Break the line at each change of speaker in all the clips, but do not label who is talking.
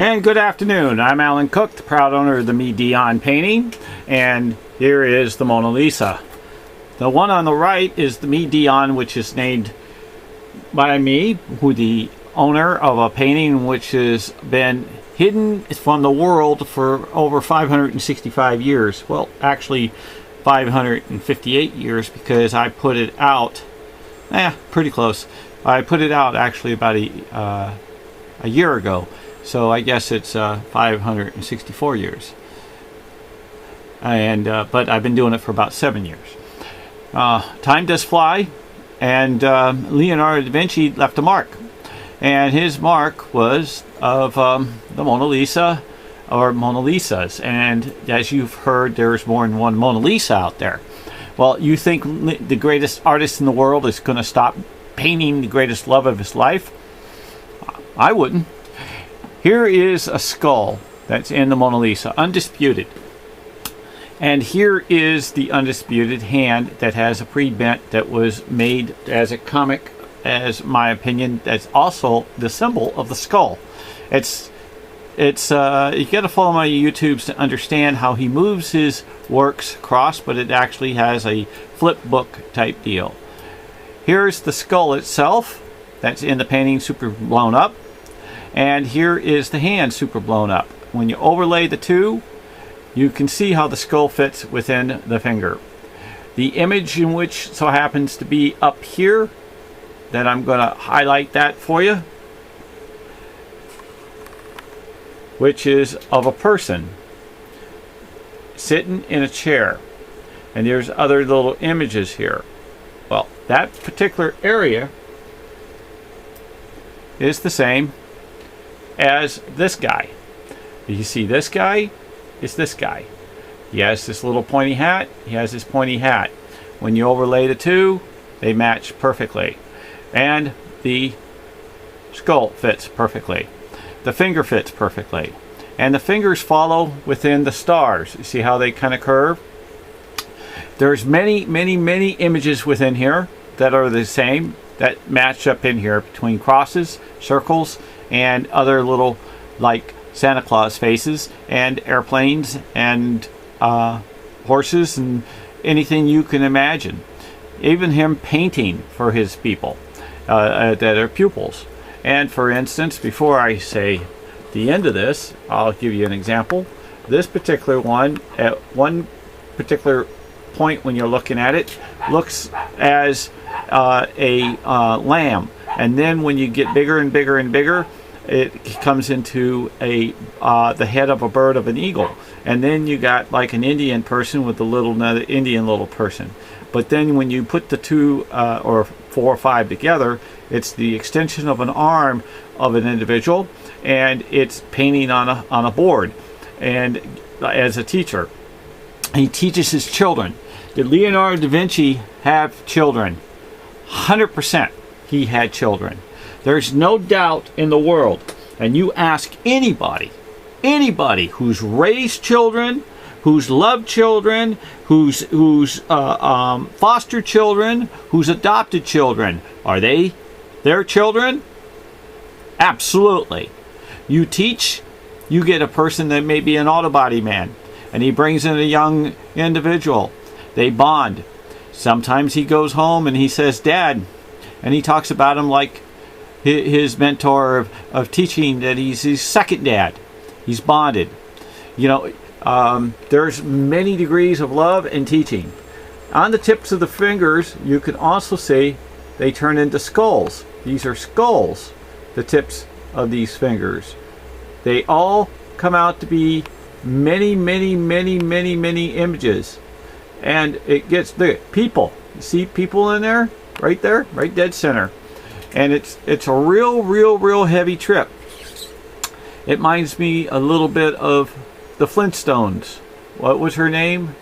And good afternoon. I'm ALANCOOK, the proud owner of the MIDION painting, and here is the Mona Lisa. The one on the right is the MIDION, which is named by me, who the owner of a painting which has been hidden from the world for over 565 years. Well, actually 558 years, because I put it out, pretty close. I put it out actually about a year ago. So I guess it's 564 years, and but I've been doing it for about 7 years. Time does fly, and Leonardo da Vinci left a mark, and his mark was of the Mona Lisa, or Mona Lisas. And as you've heard, there's more than one Mona Lisa out there. Well, you think the greatest artist in the world is going to stop painting the greatest love of his life? I wouldn't. Here is a skull that's in the Mona Lisa, undisputed. And here is the undisputed hand that has a pre-bent that was made as a comic, as my opinion, that's also the symbol of the skull. You got to follow my YouTubes to understand how he moves his works across, but it actually has a flip book type deal. Here's the skull itself that's in the painting, super blown up. And here is the hand, super blown up. When you overlay the two, you can see how the skull fits within the finger. The image in which so happens to be up here, that I'm going to highlight that for you, which is of a person sitting in a chair. And there's other little images here. Well, that particular area is the same as this guy. You see, this guy is this guy. He has this little pointy hat. He has this pointy hat. When you overlay the two, they match perfectly. And the skull fits perfectly. The finger fits perfectly. And the fingers follow within the stars. You see how they kind of curve? There's many, many, many images within here that are the same, that match up in here between crosses, circles, and other little, like Santa Claus faces, and airplanes, and horses, and anything you can imagine. Even him painting for his people that are pupils. And for instance, before I say the end of this, I'll give you an example. This particular one, at one particular point when you're looking at it, looks as a lamb. And then when you get bigger and bigger and bigger, it comes into the head of a bird of an eagle. And then you got like an Indian person with another Indian little person. But then when you put the two or four or five together, it's the extension of an arm of an individual, and it's painting on a board. And as a teacher, he teaches his children. Did Leonardo da Vinci have children? 100% he had children. There's no doubt in the world. And you ask anybody who's raised children, who's loved children, who's fostered children, who's adopted children, are they their children? Absolutely. You teach, you get a person that may be an auto body man, and he brings in a young individual. They bond. Sometimes he goes home and he says, "Dad," and he talks about him like his mentor of teaching, that he's his second dad. He's bonded. You know, there's many degrees of love and teaching. On the tips of the fingers, you can also see they turn into skulls. These are skulls, the tips of these fingers. They all come out to be many, many, many, many, many images. And it gets, look at people. You see people in there? Right there? Right dead center. And it's a real heavy trip. It reminds me a little bit of the Flintstones. What was her name?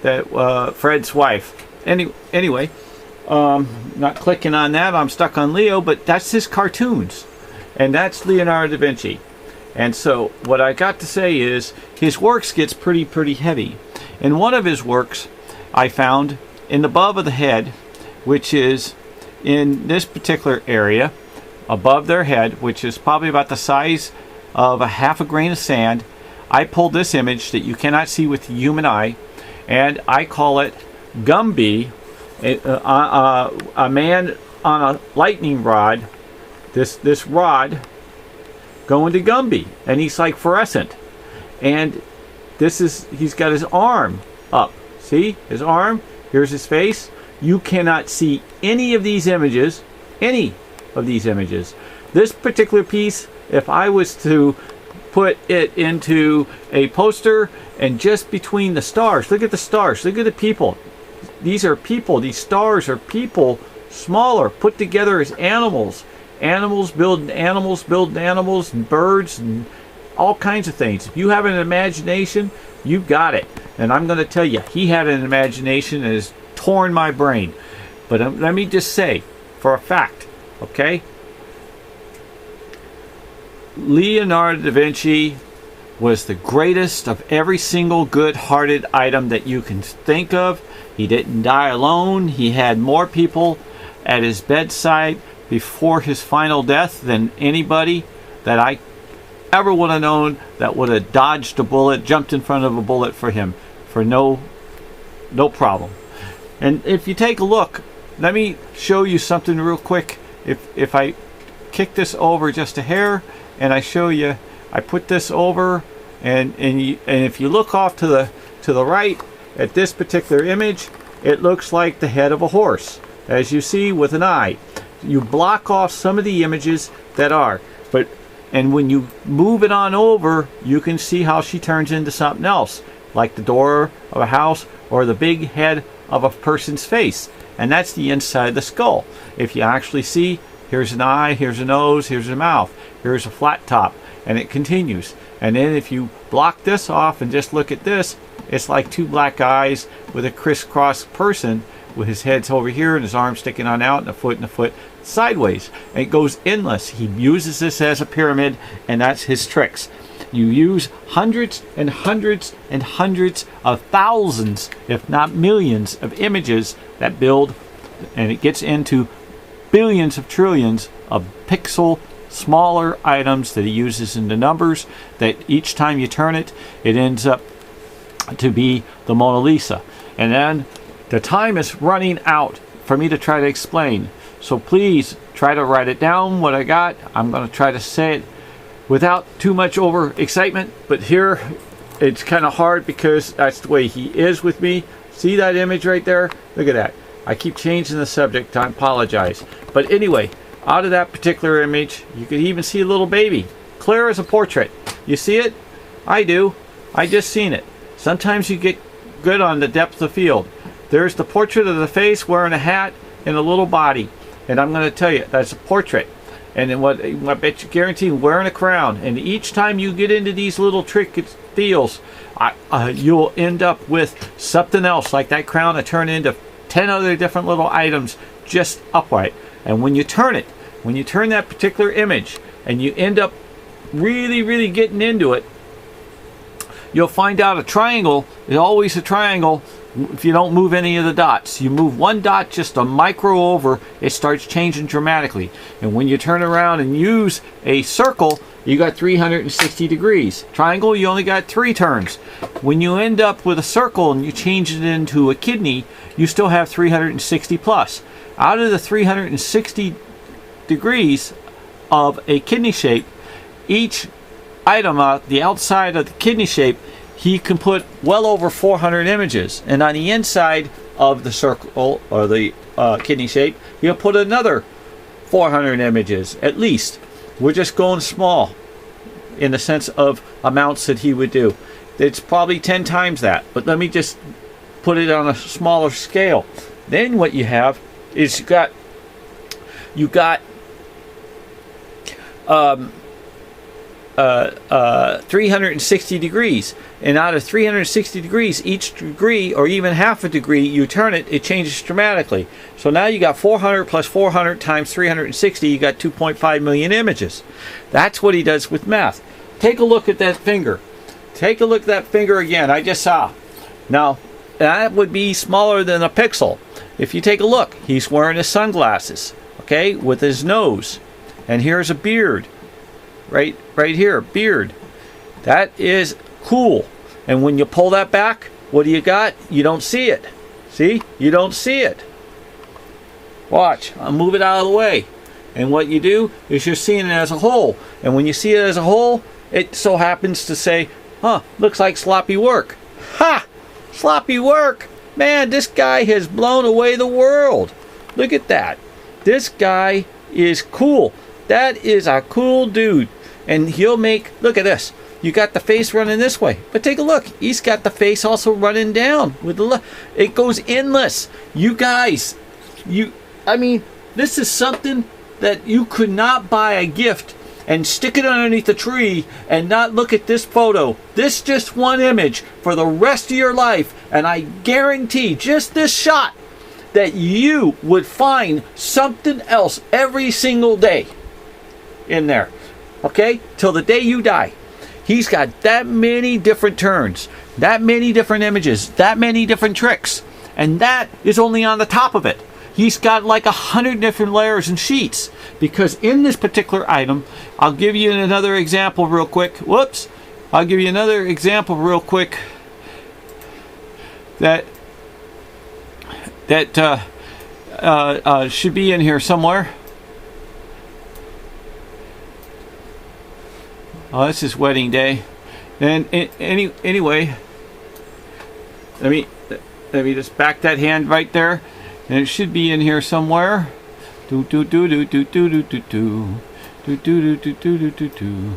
Fred's wife. Anyway, not clicking on that. I'm stuck on Leo, but that's his cartoons. And that's Leonardo da Vinci. And so what I got to say is his works gets pretty heavy. In one of his works, I found in the above of the head, which is in this particular area, above their head, which is probably about the size of a half a grain of sand. I pulled this image that you cannot see with the human eye, and I call it Gumby, a man on a lightning rod, this rod going to Gumby, and he's like fluorescent. And he's got his arm up. See his arm? Here's his face. You cannot see any of these images. This particular piece, if I was to put it into a poster and just between the stars, look at the stars, look at the people. These are people. These stars are people, smaller, put together as animals. Animals building animals, and birds, and all kinds of things. If you have an imagination, you've got it. And I'm going to tell you, he had an imagination that has torn my brain. But let me just say, for a fact, okay? Leonardo da Vinci was the greatest of every single good-hearted item that you can think of. He didn't die alone. He had more people at his bedside before his final death than anybody that I ever would have known that would have dodged a bullet, jumped in front of a bullet for him, for no problem. And if you take a look, let me show you something real quick. If I kick this over just a hair and I show you, I put this over, and if you look off to the right at this particular image, it looks like the head of a horse, as you see with an eye. You block off some of the images that are, and when you move it on over, you can see how she turns into something else, like the door of a house or the big head of a person's face. And that's the inside of the skull. If you actually see, here's an eye, here's a nose, here's a mouth, here's a flat top, and it continues. And then if you block this off and just look at this, it's like two black eyes with a crisscross person with his head's over here and his arms sticking on out and a foot sideways. And it goes endless. He uses this as a pyramid, and that's his tricks. You use hundreds and hundreds and hundreds of thousands, if not millions, of images that build, and it gets into billions of trillions of pixel smaller items that he uses in the numbers, that each time you turn it, it ends up to be the Mona Lisa. And then the time is running out for me to try to explain. So please try to write it down, what I got. I'm going to try to say it without too much over excitement, but here it's kind of hard because that's the way he is with me. See that image right there? Look at that. I keep changing the subject. I apologize. But anyway, out of that particular image, you could even see a little baby, clear as a portrait. You see it? I do. I just seen it. Sometimes you get good on the depth of field. There's the portrait of the face wearing a hat and a little body. And I'm going to tell you, that's a portrait. And then what I bet you guarantee, wearing a crown. And each time you get into these little trick deals, you'll end up with something else, like that crown to turn into 10 other different little items just upright. And when you turn it, when you turn that particular image, and you end up really, really getting into it, you'll find out a triangle is always a triangle if you don't move any of the dots. You move one dot just a micro over, it starts changing dramatically. And when you turn around and use a circle, you got 360 degrees. Triangle, you only got 3 turns. When you end up with a circle and you change it into a kidney, you still have 360 plus. Out of the 360 degrees of a kidney shape, each item out the outside of the kidney shape, he can put well over 400 images, and on the inside of the circle or the kidney shape, he'll put another 400 images at least. We're just going small in the sense of amounts that he would do. It's probably 10 times that, but let me just put it on a smaller scale. Then what you have is you got 360 degrees, and out of 360 degrees, each degree or even half a degree you turn it, it changes dramatically. So now you got 400 plus 400 times 360, you got 2.5 million images. That's what he does with math. Take a look at that finger. Take a look at that finger again. I just saw. Now that would be smaller than a pixel. If you take a look, he's wearing his sunglasses, okay, with his nose. And here's a beard. Right here, beard. That is cool. And when you pull that back, what do you got? You don't see it. See? You don't see it. Watch. I'll move it out of the way. And what you do is you're seeing it as a whole. And when you see it as a whole, it so happens to say, huh, looks like sloppy work. Ha! Sloppy work! Man, this guy has blown away the world. Look at that. This guy is cool. That is a cool dude. And he'll make, look at this. You got the face running this way. But take a look. He's got the face also running down. With the it goes endless. You guys, I mean, this is something that you could not buy a gift and stick it underneath the tree and not look at this photo. This just one image for the rest of your life. And I guarantee just this shot that you would find something else every single day in there. Okay? Till the day you die. He's got that many different turns, that many different images, that many different tricks. And that is only on the top of it. He's got like 100 different layers and sheets. Because in this particular item, I'll give you another example real quick. Whoops. I'll give you another example real quick that should be in here somewhere. Oh, this is wedding day. And anyway, let me just back that hand right there, and it should be in here somewhere. Do do do do do do do do do do do do do do do do.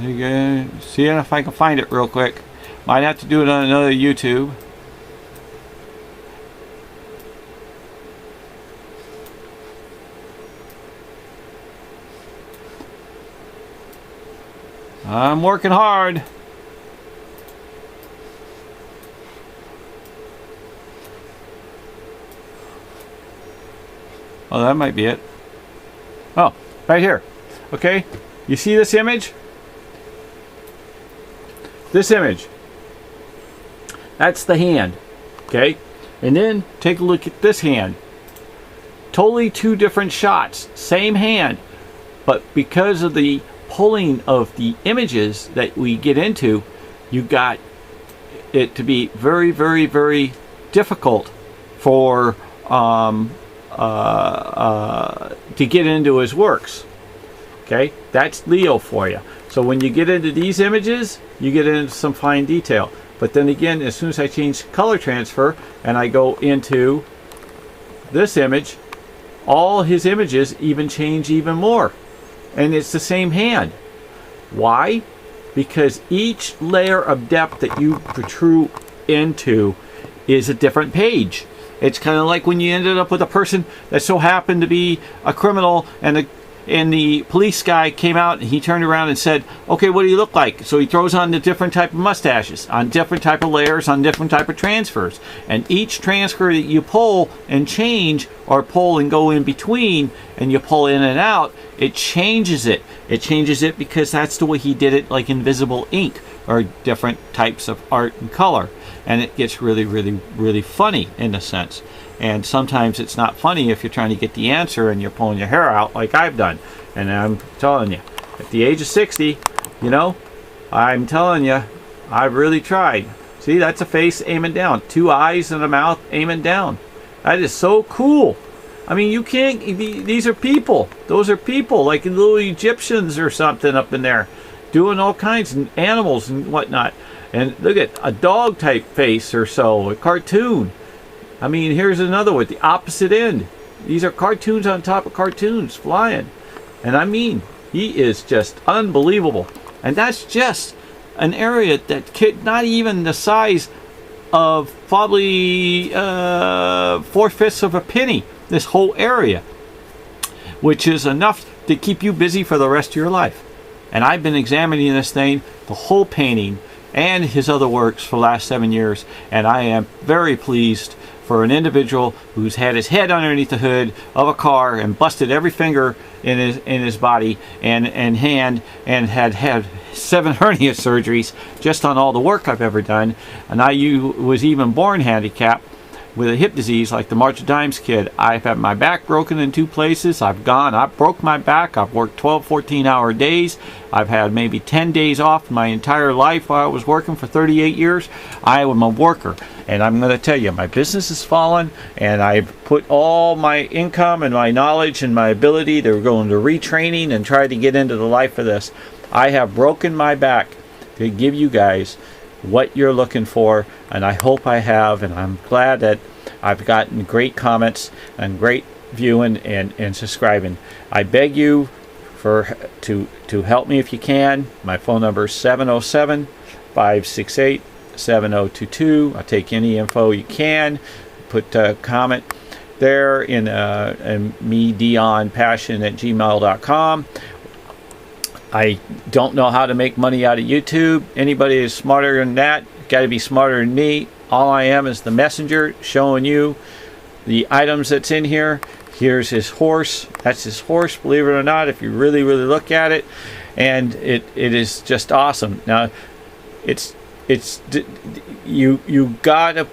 Again, see if I can find it real quick. Might have to do it on another YouTube. I'm working hard. Oh, that might be it. Oh, right here. Okay, you see this image? This image. That's the hand. Okay, and then take a look at this hand. Totally two different shots. Same hand, but because of the pulling of the images that we get into, you got it to be very, very, very difficult for to get into his works. Okay, that's Leo for you. So when you get into these images, you get into some fine detail. But then again, as soon as I change color transfer and I go into this image, all his images even change even more. And it's the same hand. Why? Because each layer of depth that you protrude into is a different page. It's kind of like when you ended up with a person that so happened to be a criminal, and the police guy came out and he turned around and said, okay, what do you look like? So he throws on the different type of mustaches, on different type of layers, on different type of transfers. And each transfer that you pull and change, or pull and go in between, and you pull in and out, it changes it. It changes it because that's the way he did it, like invisible ink or different types of art and color. And it gets really, really, really funny in a sense. And sometimes it's not funny if you're trying to get the answer and you're pulling your hair out like I've done. And I'm telling you, at the age of 60, you know, I'm telling you, I've really tried. See, that's a face aiming down. Two eyes and a mouth aiming down. That is so cool. I mean, you can't, these are people. Those are people, like little Egyptians or something up in there, doing all kinds of animals and whatnot. And look at a dog type face or so, a cartoon. I mean, here's another one, the opposite end. These are cartoons on top of cartoons flying. And I mean, he is just unbelievable. And that's just an area that could not even the size of probably 4/5 of a penny, this whole area, which is enough to keep you busy for the rest of your life. And I've been examining this thing, the whole painting, and his other works for the last 7 years, and I am very pleased for an individual who's had his head underneath the hood of a car and busted every finger in his body and hand, and had 7 hernia surgeries just on all the work I've ever done, and I was even born handicapped, with a hip disease like the March of Dimes kid. I've had my back broken in 2 places. I broke my back. I've worked 12, 14-hour days. I've had maybe 10 days off my entire life while I was working for 38 years. I am a worker. And I'm going to tell you, my business has fallen, and I've put all my income and my knowledge and my ability to go into retraining and try to get into the life of this. I have broken my back to give you guys what you're looking for, and I hope I have, and I'm glad that I've gotten great comments and great viewing and subscribing. I beg you to help me if you can. My phone number is 707-568-7022. I'll take any info you can. Put a comment there in MIDIONPASSION@gmail.com. I don't know how to make money out of YouTube. Anybody is smarter than that, got to be smarter than me. All I am is the messenger showing you the items that's in here. Here's his horse. That's his horse, believe it or not, if you really look at it. And it is just awesome. Now, you gotta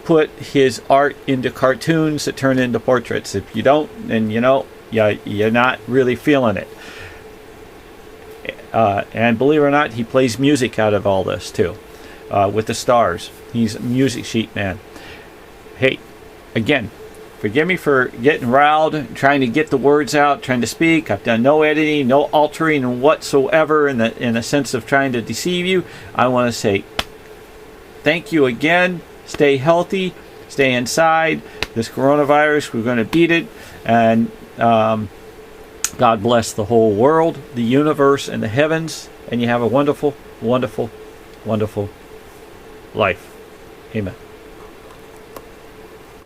put his art into cartoons that turn into portraits. If you don't, then you're not really feeling it. And believe it or not, he plays music out of all this too, with the stars. He's a music sheet man. Hey, again, forgive me for getting riled, trying to get the words out, trying to speak. I've done no editing, no altering whatsoever in the sense of trying to deceive you. I want to say thank you again. Stay healthy, stay inside. This coronavirus, we're going to beat it, and God bless the whole world, the universe, and the heavens, and you have a wonderful, wonderful, wonderful life. Amen.